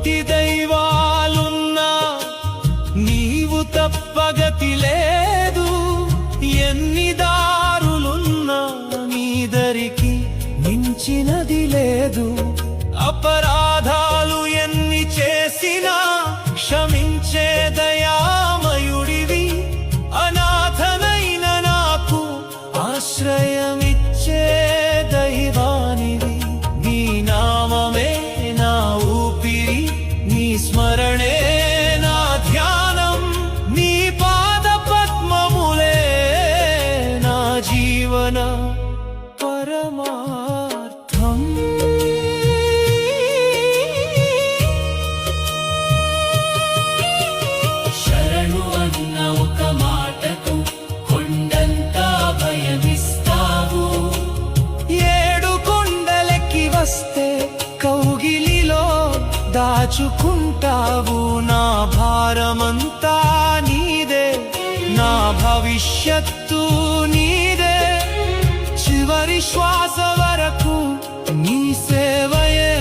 కోటి దైవాలున్నా నీవు తప్పగతి లేదు. ఎన్ని దారులున్నా నీ దరికి మించినది లేదు. అపరాధాలు ఎన్ని చేసినా క్షమించే దయామయుడివి. అనాథనైన నాకు ఆశ్రయమిచ్చే దైవానివి. నీ నామమే నా ఊపిరి, నీ స్మరణే నా ధ్యానం. నీ పాద పద్మములే నా జీవన పరమార్థం. శరణు అన్న ఒక మాటకు కొండంతా భయమిస్తావు. ఏడు కొండలెక్కి వస్తే కౌగిలిలో దాచుకుంటావు. నా భారమంతా నీదే, నా భవిష్యత్తు నీదే. చివరి శ్వాస వరకు నీ సేవయే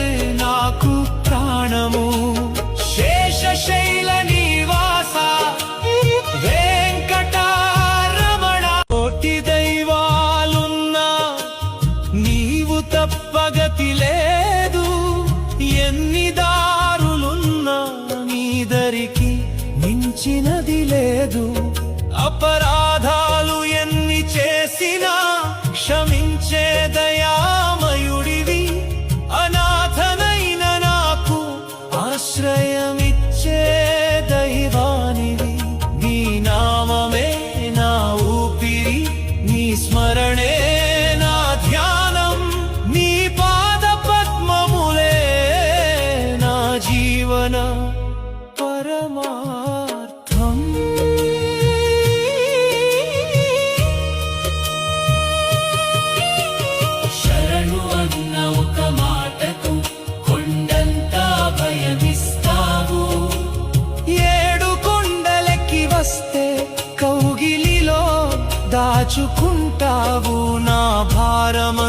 నాకు ప్రాణము. శేషశైల నివాస వెంకటరమణ. కోటి దైవాలున్నా నీవు తప్పగతి లేదు. ఎన్ని దారులున్నా నీ దరికి మించినది లేదు. అపరాధాలు ఎన్ని చేసినా క్షమించే దయామయుడివి. అనాథనైన నాకు ఆశ్రయమిచ్చే దైవానివి. నీ నామమే నా ఊపిరి, నీ స్మరణే నా ధ్యానం. నీ పాద పద్మములే నా జీవన పరమార్థం. శరణు అన్న ఒక మాటకు కొండంతా భయమిస్తావు. ఏడు కొండలెక్కి వస్తే కౌగిలిలో దాచుకుంటావు. నా భారమ